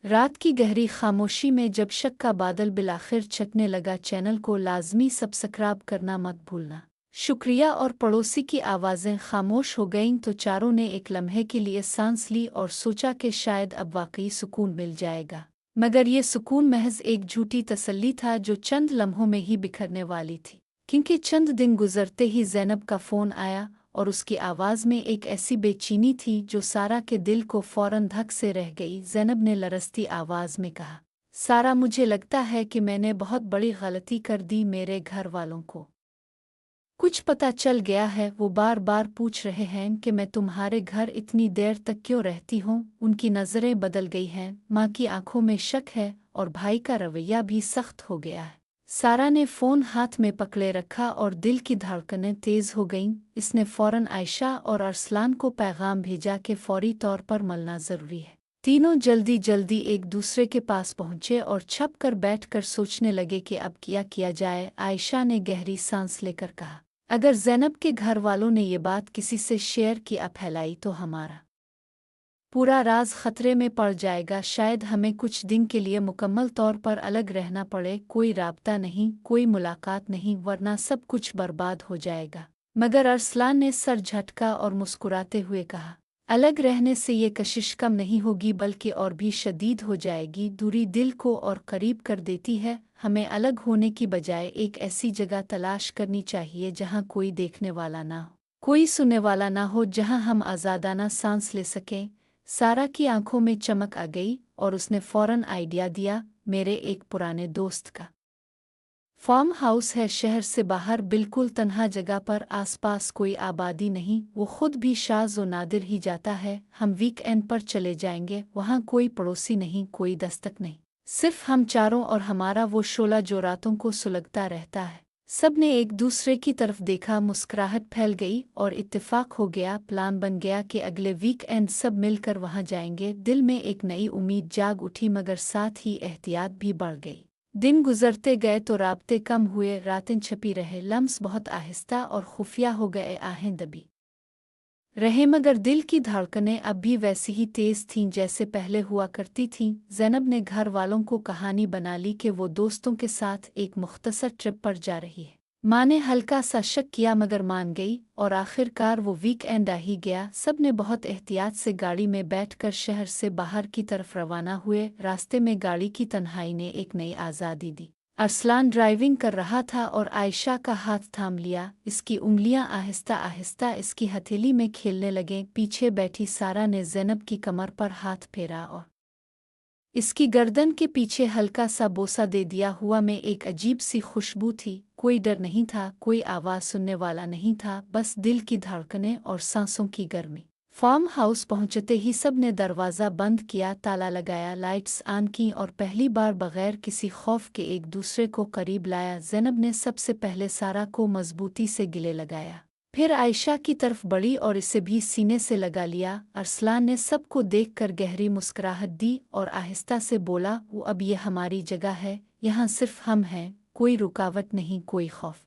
रात की गहरी खामोशी में जब शक का बादल बिलाखिर छटने लगा, चैनल को लाजमी सब्सक्राइब करना मत भूलना। शुक्रिया। और पड़ोसी की आवाज़ें खामोश हो गईं तो चारों ने एक लम्हे के लिए सांस ली और सोचा कि शायद अब वाकई सुकून मिल जाएगा। मगर ये सुकून महज एक झूठी तसल्ली था जो चंद लम्हों में ही बिखरने वाली थी, क्योंकि चंद दिन गुजरते ही ज़ैनब का फ़ोन आया और उसकी आवाज़ में एक ऐसी बेचैनी थी जो सारा के दिल को फौरन धक से रह गई। ज़ैनब ने लरजती आवाज़ में कहा, सारा, मुझे लगता है कि मैंने बहुत बड़ी गलती कर दी। मेरे घर वालों को कुछ पता चल गया है। वो बार बार पूछ रहे हैं कि मैं तुम्हारे घर इतनी देर तक क्यों रहती हूँ। उनकी नज़रें बदल गई हैं, माँ की आंखों में शक है और भाई का रवैया भी सख्त हो गया है। सारा ने फ़ोन हाथ में पकड़े रखा और दिल की धड़कनें तेज़ हो गईं। इसने फ़ौरन आयशा और अरसलान को पैगाम भेजा कि फौरी तौर पर मिलना ज़रूरी है। तीनों जल्दी जल्दी एक दूसरे के पास पहुँचे और छप कर बैठ कर सोचने लगे कि अब क्या किया जाए। आयशा ने गहरी सांस लेकर कहा, अगर ज़ैनब के घर वालों ने ये बात किसी से शेयर किया फैलाई तो हमारा पूरा राज खतरे में पड़ जाएगा। शायद हमें कुछ दिन के लिए मुकम्मल तौर पर अलग रहना पड़े। कोई राब्ता नहीं, कोई मुलाकात नहीं, वरना सब कुछ बर्बाद हो जाएगा। मगर अरसलान ने सर झटका और मुस्कुराते हुए कहा, अलग रहने से ये कशिश कम नहीं होगी बल्कि और भी शदीद हो जाएगी। दूरी दिल को और करीब कर देती है। हमें अलग होने की बजाय एक ऐसी जगह तलाश करनी चाहिए जहाँ कोई देखने वाला ना हो, कोई सुनने वाला ना हो, जहाँ हम आज़ादाना सांस ले सकें। सारा की आंखों में चमक आ गई और उसने फौरन आइडिया दिया, मेरे एक पुराने दोस्त का फार्म हाउस है शहर से बाहर, बिल्कुल तन्हा जगह पर, आसपास कोई आबादी नहीं। वो खुद भी शाज़ व नादिर ही जाता है। हम वीकएंड पर चले जाएंगे। वहाँ कोई पड़ोसी नहीं, कोई दस्तक नहीं, सिर्फ हम चारों और हमारा वो शोला जो रातों को सुलगता रहता है। सब ने एक दूसरे की तरफ देखा, मुस्कुराहट फैल गई और इत्तेफाक हो गया। प्लान बन गया कि अगले वीकएंड सब मिलकर वहाँ जाएंगे। दिल में एक नई उम्मीद जाग उठी, मगर साथ ही एहतियात भी बढ़ गई। दिन गुजरते गए तो राब्ते कम हुए, रातें छपी रहे, लम्स बहुत आहिस्ता और खुफिया हो गए, आहें दबी रहे, मगर दिल की धड़कनें अब भी वैसी ही तेज थीं जैसे पहले हुआ करती थीं। ज़ैनब ने घर वालों को कहानी बना ली कि वो दोस्तों के साथ एक मुख्तसर ट्रिप पर जा रही है। माँ ने हल्का सा शक किया मगर मान गई और आखिरकार वो वीकएंड आ ही गया। सब ने बहुत एहतियात से गाड़ी में बैठकर शहर से बाहर की तरफ रवाना हुए। रास्ते में गाड़ी की तन्हाई ने एक नई आज़ादी दी। अरसलान ड्राइविंग कर रहा था और आयशा का हाथ थाम लिया। इसकी उंगलियां आहिस्ता आहिस्ता इसकी हथेली में खेलने लगें। पीछे बैठी सारा ने ज़ैनब की कमर पर हाथ फेरा और इसकी गर्दन के पीछे हल्का सा बोसा दे दिया। हुआ में एक अजीब सी खुशबू थी। कोई डर नहीं था, कोई आवाज़ सुनने वाला नहीं था, बस दिल की धड़कनें और सांसों की गर्मी। फार्म हाउस पहुंचते ही सब ने दरवाज़ा बंद किया, ताला लगाया, लाइट्स ऑन की और पहली बार बगैर किसी खौफ के एक दूसरे को करीब लाया। ज़ैनब ने सबसे पहले सारा को मजबूती से गले लगाया, फिर आयशा की तरफ बढ़ी और इसे भी सीने से लगा लिया। अरसलान ने सबको देखकर गहरी मुस्कुराहट दी और आहिस्ता से बोला, वो अब ये हमारी जगह है, यहाँ सिर्फ हम हैं, कोई रुकावट नहीं, कोई खौफ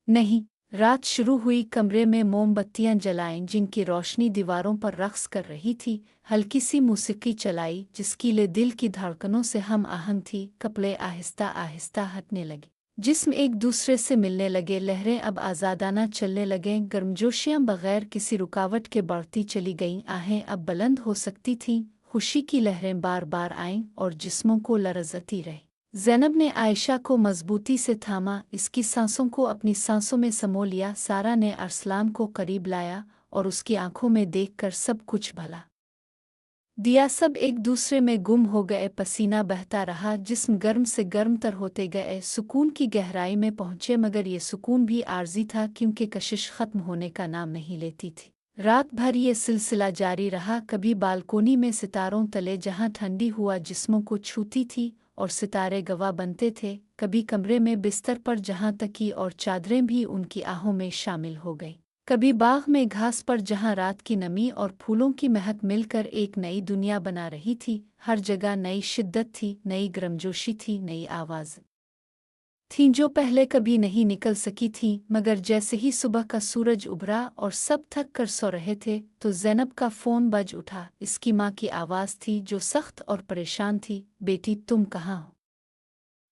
नहीं। रात शुरू हुई। कमरे में मोमबत्तियां जलाईं जिनकी रोशनी दीवारों पर रक्स कर रही थी। हल्की सी मौसीकी चलाई जिसकी ले दिल की धड़कनों से हम आहंग थी। कपड़े आहिस्ता आहिस्ता हटने लगे, जिस्म एक दूसरे से मिलने लगे, लहरें अब आज़ादाना चलने लगें, गर्मजोशियां बगैर किसी रुकावट के बढ़ती चली गईं, आहें अब बुलंद हो सकती थीं। खुशी की लहरें बार बार आईं और जिस्मों को लरज़ती रही। ज़ैनब ने आयशा को मजबूती से थामा, इसकी सांसों को अपनी सांसों में समो लिया। सारा ने अरसलान को करीब लाया और उसकी आंखों में देखकर सब कुछ भला दिया। सब एक दूसरे में गुम हो गए, पसीना बहता रहा, जिस्म गर्म से गर्मतर होते गए। सुकून की गहराई में पहुँचे, मगर ये सुकून भी आर्जी था क्योंकि कशिश ख़त्म होने का नाम नहीं लेती थी। रात भर ये सिलसिला जारी रहा। कभी बालकोनी में सितारों तले जहाँ ठंडी हुआ जिस्मों को छूती थी और सितारे गवाह बनते थे, कभी कमरे में बिस्तर पर जहाँ तकी और चादरें भी उनकी आहों में शामिल हो गई, कभी बाग में घास पर जहाँ रात की नमी और फूलों की महक मिलकर एक नई दुनिया बना रही थी। हर जगह नई शिद्दत थी, नई गर्मजोशी थी, नई आवाज़। थीं जो पहले कभी नहीं निकल सकी थीं, मगर जैसे ही सुबह का सूरज उभरा और सब थक कर सो रहे थे तो ज़ैनब का फ़ोन बज उठा। इसकी माँ की आवाज़ थी जो सख्त और परेशान थी। बेटी, तुम कहाँ हो?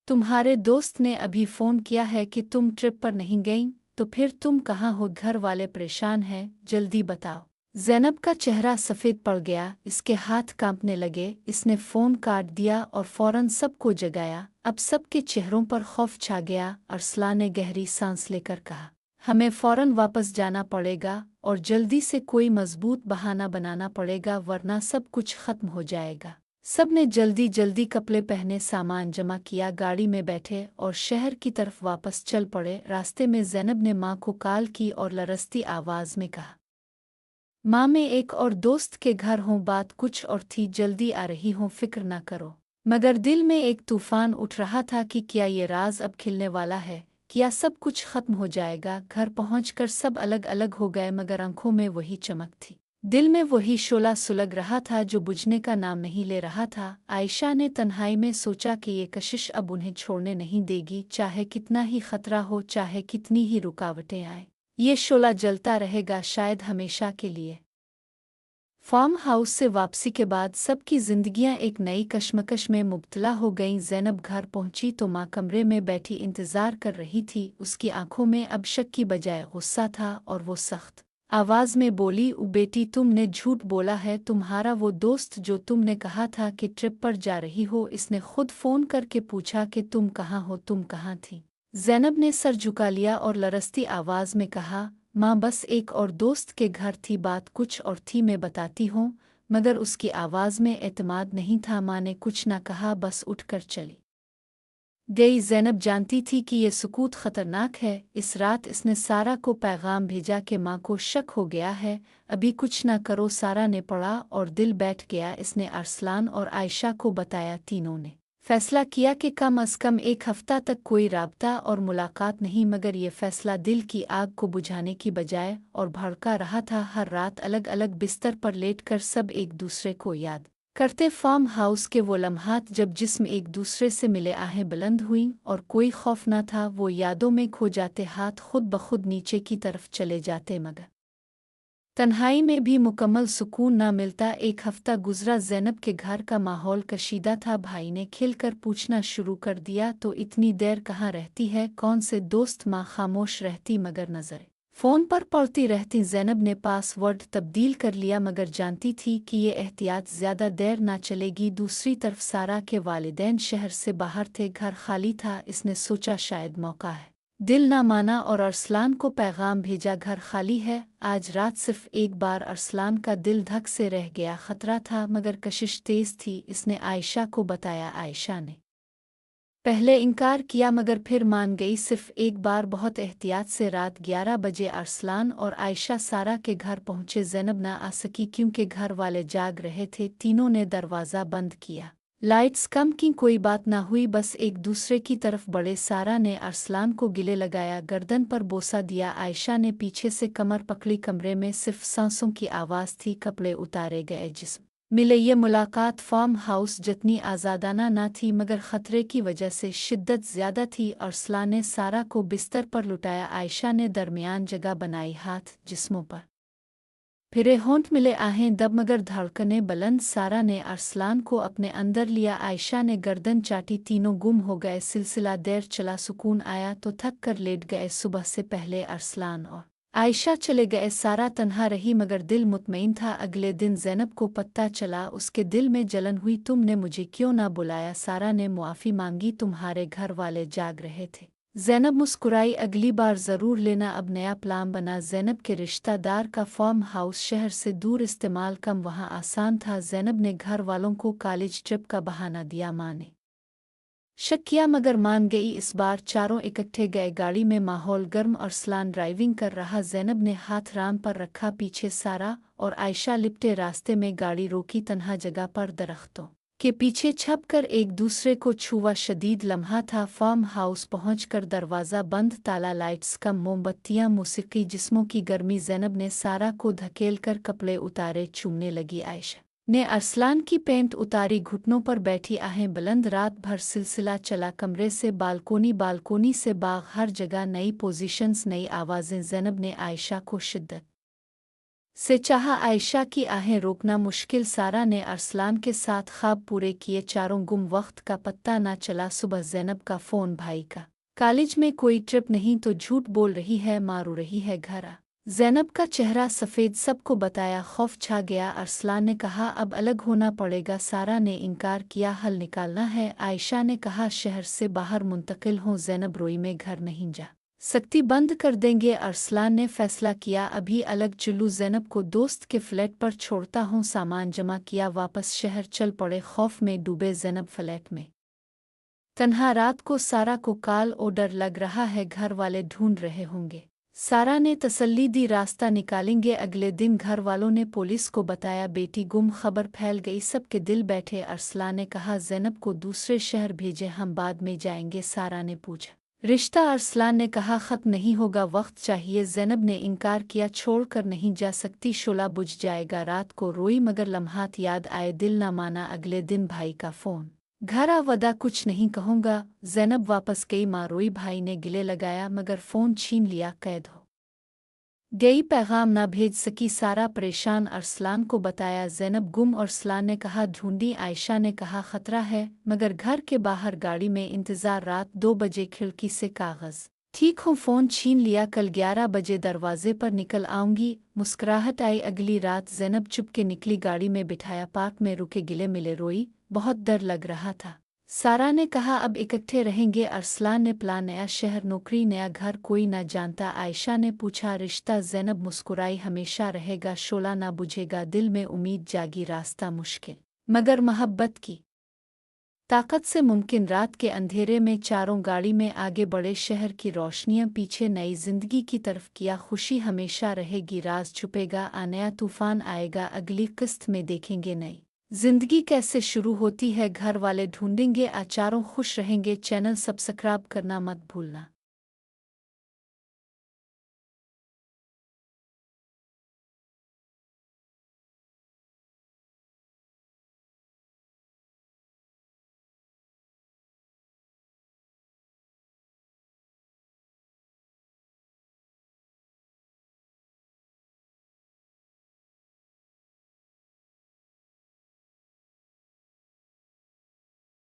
तुम्हारे दोस्त ने अभी फ़ोन किया है कि तुम ट्रिप पर नहीं गईं, तो फिर तुम कहाँ हो? घर वाले परेशान हैं, जल्दी बताओ। ज़ैनब का चेहरा सफ़ेद पड़ गया, इसके हाथ कांपने लगे। इसने फ़ोन काट दिया और फ़ौरन सबको जगाया। अब सबके चेहरों पर खौफ छा गया। अरसलान ने गहरी सांस लेकर कहा, हमें फ़ौरन वापस जाना पड़ेगा और जल्दी से कोई मजबूत बहाना बनाना पड़ेगा, वरना सब कुछ ख़त्म हो जाएगा। सब ने जल्दी जल्दी कपड़े पहने, सामान जमा किया, गाड़ी में बैठे और शहर की तरफ वापस चल पड़े। रास्ते में ज़ैनब ने माँ को कॉल की और लरसती आवाज़ में कहा, माँ, मैं एक और दोस्त के घर हूँ, बात कुछ और थी, जल्दी आ रही हूँ, फिक्र ना करो। मगर दिल में एक तूफान उठ रहा था कि क्या ये राज अब खिलने वाला है, क्या सब कुछ खत्म हो जाएगा। घर पहुंचकर सब अलग अलग हो गए, मगर आंखों में वही चमक थी, दिल में वही शोला सुलग रहा था जो बुझने का नाम नहीं ले रहा था। आयशा ने तन्हाई में सोचा कि ये कशिश अब उन्हें छोड़ने नहीं देगी, चाहे कितना ही खतरा हो, चाहे कितनी ही रुकावटें आए, ये शोला जलता रहेगा, शायद हमेशा के लिए। फार्म हाउस से वापसी के बाद सबकी जिंदगियां एक नई कश्मकश में मुब्तला हो गईं। ज़ैनब घर पहुंची तो माँ कमरे में बैठी इंतज़ार कर रही थी। उसकी आंखों में अब शक की बजाय गुस्सा था और वो सख्त आवाज़ में बोली, बेटी, तुमने झूठ बोला है। तुम्हारा वो दोस्त जो तुमने कहा था कि ट्रिप पर जा रही हो, इसने खुद फ़ोन करके पूछा कि तुम कहाँ हो, तुम कहाँ थी। ज़ैनब ने सर झुका लिया और लरसती आवाज़ में कहा, माँ, बस एक और दोस्त के घर थी, बात कुछ और थी, मैं बताती हूँ। मगर उसकी आवाज़ में एतमाद नहीं था। माँ ने कुछ न कहा, बस उठकर चली गई। ज़ैनब जानती थी कि ये सुकूत ख़तरनाक है। इस रात इसने सारा को पैगाम भेजा कि माँ को शक हो गया है, अभी कुछ न करो। सारा ने पढ़ा और दिल बैठ गया। इसने अरसलान और आयशा को बताया। तीनों ने फैसला किया कि कम अज़ कम एक हफ्ता तक कोई राब्ता और मुलाकात नहीं, मगर ये फैसला दिल की आग को बुझाने की बजाय और भड़का रहा था। हर रात अलग अलग बिस्तर पर लेटकर सब एक दूसरे को याद करते। फार्म हाउस के वो लम्हात जब जिस्म एक दूसरे से मिले, आहें बुलंद हुईं और कोई खौफ न था, वो यादों में खो जाते, हाथ खुद ब खुद नीचे की तरफ चले जाते, मगर तन्हाई में भी मुकम्मल सुकून न मिलता। एक हफ्ता गुजरा, ज़ैनब के घर का माहौल कशीदा था। भाई ने खिलकर पूछना शुरू कर दिया, तो इतनी देर कहाँ रहती है, कौन से दोस्त? माँ खामोश रहती मगर नज़रें फ़ोन पर पड़ती रहती। ज़ैनब ने पासवर्ड तब्दील कर लिया, मगर जानती थी कि ये एहतियात ज़्यादा देर ना चलेगी। दूसरी तरफ सारा के वालिदैन शहर से बाहर थे, घर खाली था। इसने सोचा शायद मौका है, दिल ना माना और अरसलान को पैगाम भेजा, घर खाली है। आज रात सिर्फ एक बार अरसलान का दिल धक से रह गया। खतरा था मगर कशिश तेज थी। इसने आयशा को बताया। आयशा ने पहले इनकार किया मगर फिर मान गई। सिर्फ एक बार, बहुत एहतियात से। रात 11 बजे अरसलान और आयशा सारा के घर पहुंचे। ज़ैनब ना आ सकी क्योंकि घर वाले जाग रहे थे। तीनों ने दरवाज़ा बंद किया, लाइट्स कम की। कोई बात ना हुई, बस एक दूसरे की तरफ बढ़े। सारा ने अरसलान को गिले लगाया, गर्दन पर बोसा दिया। आयशा ने पीछे से कमर पकड़ी। कमरे में सिर्फ सांसों की आवाज़ थी। कपड़े उतारे गए, जिस्म मिले। ये मुलाकात फार्म हाउस जितनी आज़ादाना ना थी, मगर ख़तरे की वजह से शिद्दत ज़्यादा थी। अरसलान ने सारा को बिस्तर पर लुटाया। आयशा ने दरमियान जगह बनाई, हाथ जिस्मों पर फिरे, होंठ मिले, आहें दब मगर धड़कनें बुलंद। सारा ने अरसलान को अपने अंदर लिया, आयशा ने गर्दन चाटी। तीनों गुम हो गए। सिलसिला देर चला, सुकून आया तो थक कर लेट गए। सुबह से पहले अरसलान और आयशा चले गए। सारा तन्हा रही मगर दिल मुतमईन था। अगले दिन ज़ैनब को पता चला, उसके दिल में जलन हुई। तुमने मुझे क्यों ना बुलाया? सारा ने मुआफ़ी मांगी, तुम्हारे घर वाले जाग रहे थे। ज़ैनब मुस्कुराई, अगली बार ज़रूर लेना। अब नया प्लान बना। ज़ैनब के रिश्तेदार का फार्म हाउस शहर से दूर, इस्तेमाल कम, वहाँ आसान था। ज़ैनब ने घर वालों को कॉलेज ट्रिप का बहाना दिया। माँ ने शक किया मगर मान गई। इस बार चारों इकट्ठे गए। गाड़ी में माहौल गर्म। अरसलान ड्राइविंग कर रहा, ज़ैनब ने हाथ राम पर रखा। पीछे सारा और आयशा लिपटे। रास्ते में गाड़ी रोकी, तन्हा जगह पर दरख्तों के पीछे छप कर एक दूसरे को छुआ। शदीद लम्हा था। फार्म हाउस पहुंचकर दरवाज़ा बंद, ताला, लाइट्स कम, मोमबत्तियां, मौसीकी, जिस्मों की गर्मी। ज़ैनब ने सारा को धकेल कर कपड़े उतारे, चूमने लगी। आयशा ने अरसलान की पैंट उतारी, घुटनों पर बैठी, आहें बुलंद। रात भर सिलसिला चला, कमरे से बालकोनी, बालकोनी से बाग, हर जगह नई पोजीशंस, नई आवाज़ें। ज़ैनब ने आयशा को शिद्दत से चाहा, आयशा की आहें रोकना मुश्किल। सारा ने अरसलान के साथ ख्वाब पूरे किए, चारों गुम, वक्त का पत्ता न चला। सुबह ज़ैनब का फ़ोन, भाई का कॉलेज में कोई ट्रिप नहीं तो झूठ बोल रही है, मारू रही है घर आ। ज़ैनब का चेहरा सफ़ेद, सबको बताया, खौफ छा गया। अरसलान ने कहा अब अलग होना पड़ेगा। सारा ने इनकार किया, हल निकालना है। आयशा ने कहा शहर से बाहर मुंतकिल हों। ज़ैनब रोई, में घर नहीं जा सकती, बंद कर देंगे। अरसलान ने फैसला किया अभी अलग चलूँ। ज़ैनब को दोस्त के फ्लैट पर छोड़ता हूँ। सामान जमा किया, वापस शहर चल पड़े। खौफ में डूबे ज़ैनब फ्लैट में तन्हा, रात को सारा को कॉल और डर लग रहा है, घर वाले ढूंढ रहे होंगे। सारा ने तसल्ली दी, रास्ता निकालेंगे। अगले दिन घर वालों ने पुलिस को बताया, बेटी गुम, खबर फैल गई, सबके दिल बैठे। अरसलान ने कहा ज़ैनब को दूसरे शहर भेजे, हम बाद में जाएंगे। सारा ने पूछा रिश्ता? अरसलान ने कहा ख़त्म नहीं होगा, वक्त चाहिए। ज़ैनब ने इनकार किया, छोड़ कर नहीं जा सकती, शोला बुझ जाएगा। रात को रोई मगर लम्हात याद आए, दिल न माना। अगले दिन भाई का फ़ोन, घर आ, वदा कुछ नहीं कहूँगा। ज़ैनब वापस गई, माँ रोई, भाई ने गिले लगाया मगर फ़ोन छीन लिया, कैद हो गई, पैगाम न भेज सकी। सारा परेशान, अरसलान को बताया ज़ैनब गुम। अरसलान ने कहा ढूंढी। आयशा ने कहा खतरा है मगर घर के बाहर गाड़ी में इंतज़ार। रात 2 बजे खिड़की से कागज़, ठीक हूँ, फ़ोन छीन लिया, कल 11 बजे दरवाजे पर निकल आऊँगी। मुस्कुराहट आई। अगली रात ज़ैनब चुपके निकली, गाड़ी में बिठाया, पार्क में रुके, गिले मिले, रोई, बहुत डर लग रहा था। सारा ने कहा अब इकट्ठे रहेंगे। अरसलान ने प्लान, नया शहर, नौकरी, नया घर, कोई न जानता। आयशा ने पूछा रिश्ता? ज़ैनब मुस्कुराई, हमेशा रहेगा, शोला ना बुझेगा। दिल में उम्मीद जागी, रास्ता मुश्किल मगर मोहब्बत की ताकत से मुमकिन। रात के अंधेरे में चारों गाड़ी में आगे बढ़े, शहर की रोशनियां पीछे, नई जिंदगी की तरफ किया। खुशी हमेशा रहेगी, राज छुपेगा, नया तूफान आएगा। अगली किस्त में देखेंगे नई जिंदगी कैसे शुरू होती है, घर वाले ढूंढेंगे, चारों खुश रहेंगे। चैनल सब्सक्राइब करना मत भूलना।